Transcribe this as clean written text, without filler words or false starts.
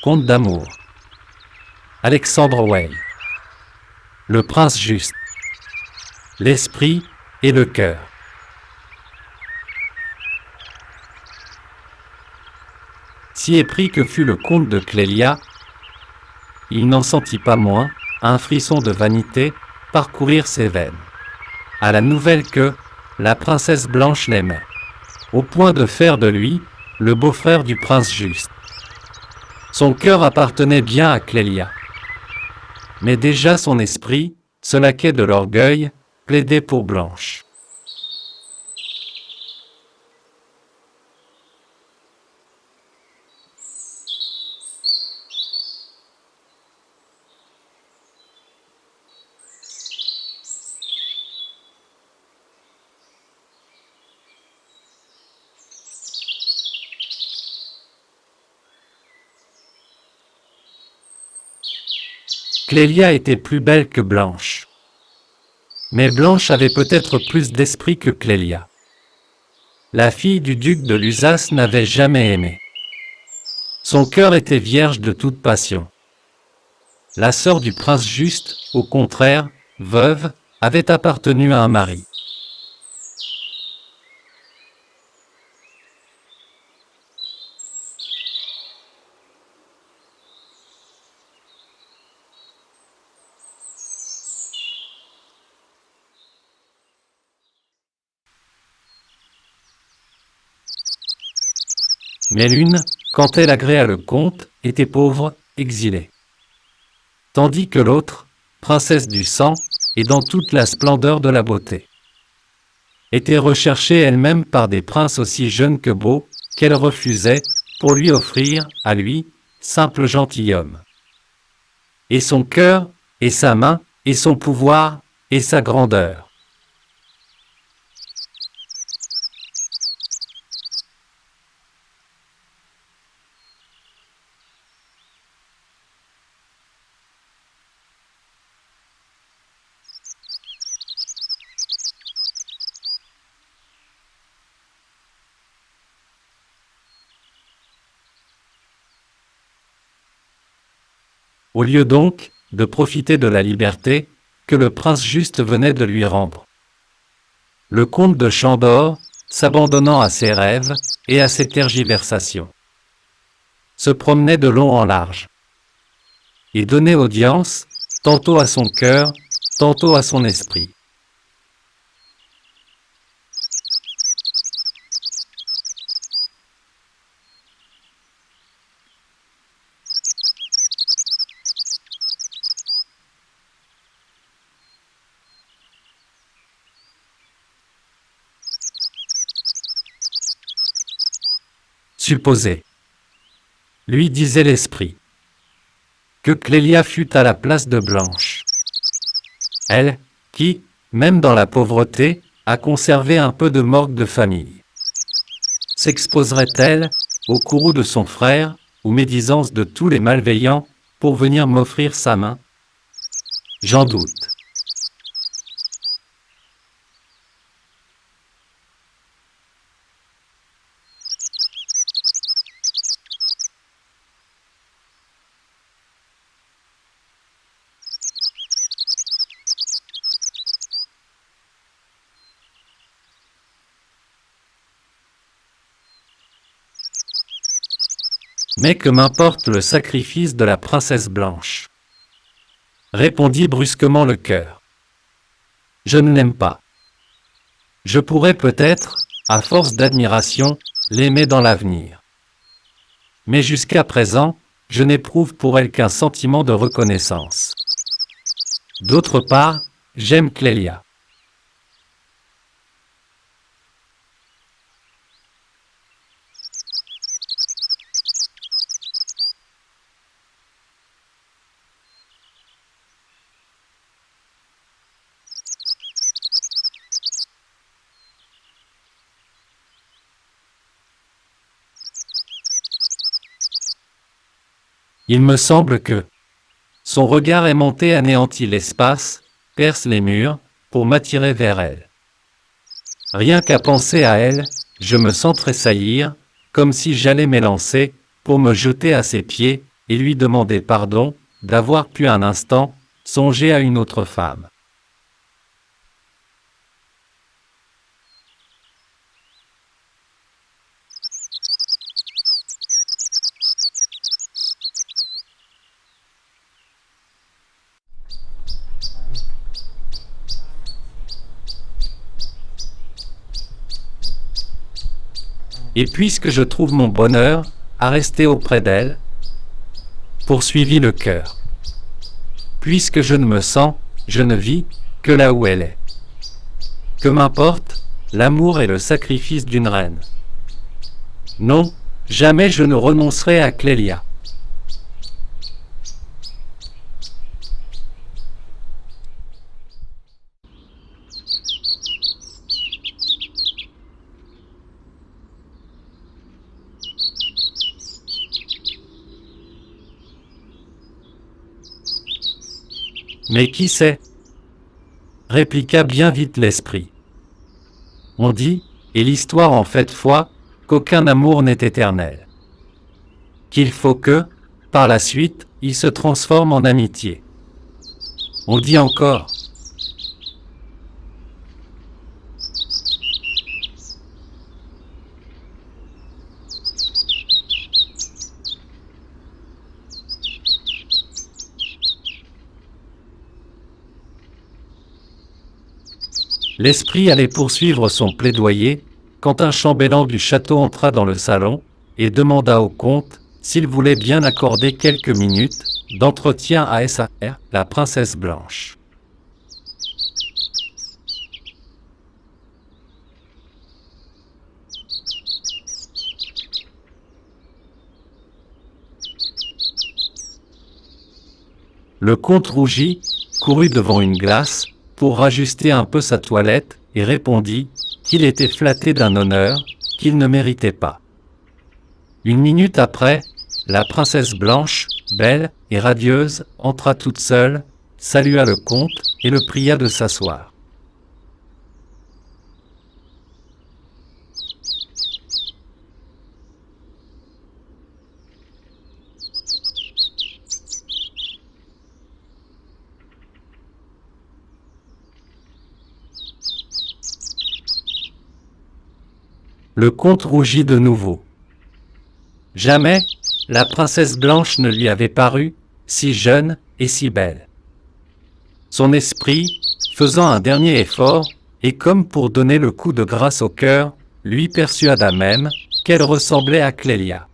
Conte d'amour. Alexandre Weil. Le prince juste. L'esprit et le cœur. Si épris que fut le comte de Clélia, il n'en sentit pas moins un frisson de vanité parcourir ses veines, à la nouvelle que la princesse Blanche l'aimait, au point de faire de lui le beau-frère du prince juste. Son cœur appartenait bien à Clélia, mais déjà son esprit, se laquait de l'orgueil, plaidait pour Blanche. Clélia était plus belle que Blanche. Mais Blanche avait peut-être plus d'esprit que Clélia. La fille du duc de Lusace n'avait jamais aimé. Son cœur était vierge de toute passion. La sœur du prince juste, au contraire, veuve, avait appartenu à un mari. Mais l'une, quand elle agréa le comte, était pauvre, exilée. Tandis que l'autre, princesse du sang, et dans toute la splendeur de la beauté, était recherchée elle-même par des princes aussi jeunes que beaux, qu'elle refusait, pour lui offrir, à lui, simple gentilhomme. Et son cœur, et sa main, et son pouvoir, et sa grandeur. Au lieu donc de profiter de la liberté que le prince juste venait de lui rendre, le comte de Chambord, s'abandonnant à ses rêves et à ses tergiversations, se promenait de long en large et donnait audience tantôt à son cœur, tantôt à son esprit. Supposez, lui disait l'esprit, que Clélia fût à la place de Blanche. Elle, qui, même dans la pauvreté, a conservé un peu de morgue de famille. S'exposerait-elle, au courroux de son frère, aux médisances de tous les malveillants, pour venir m'offrir sa main? J'en doute. Mais que m'importe le sacrifice de la princesse Blanche? Répondit brusquement le cœur. Je ne l'aime pas. Je pourrais peut-être, à force d'admiration, l'aimer dans l'avenir. Mais jusqu'à présent, je n'éprouve pour elle qu'un sentiment de reconnaissance. D'autre part, j'aime Clélia. Il me semble que son regard aimanté anéantit l'espace, perce les murs, pour m'attirer vers elle. Rien qu'à penser à elle, je me sens tressaillir, comme si j'allais m'élancer, pour me jeter à ses pieds, et lui demander pardon d'avoir pu un instant songer à une autre femme. Et puisque je trouve mon bonheur à rester auprès d'elle, poursuivit le cœur. Puisque je ne me sens, je ne vis que là où elle est. Que m'importe l'amour et le sacrifice d'une reine. Non, jamais je ne renoncerai à Clélia. Mais qui sait? Répliqua bien vite l'esprit. On dit, et l'histoire en fait foi, qu'aucun amour n'est éternel. Qu'il faut que, par la suite, il se transforme en amitié. On dit encore. L'esprit allait poursuivre son plaidoyer, quand un chambellan du château entra dans le salon, et demanda au comte s'il voulait bien accorder quelques minutes d'entretien à Sa, la princesse blanche. Le comte rougit, courut devant une glace, pour rajuster un peu sa toilette, et répondit qu'il était flatté d'un honneur qu'il ne méritait pas. Une minute après, la princesse blanche, belle et radieuse, entra toute seule, salua le comte et le pria de s'asseoir. Le comte rougit de nouveau. Jamais, la princesse blanche ne lui avait paru si jeune et si belle. Son esprit, faisant un dernier effort, et comme pour donner le coup de grâce au cœur, lui persuada même qu'elle ressemblait à Clélia.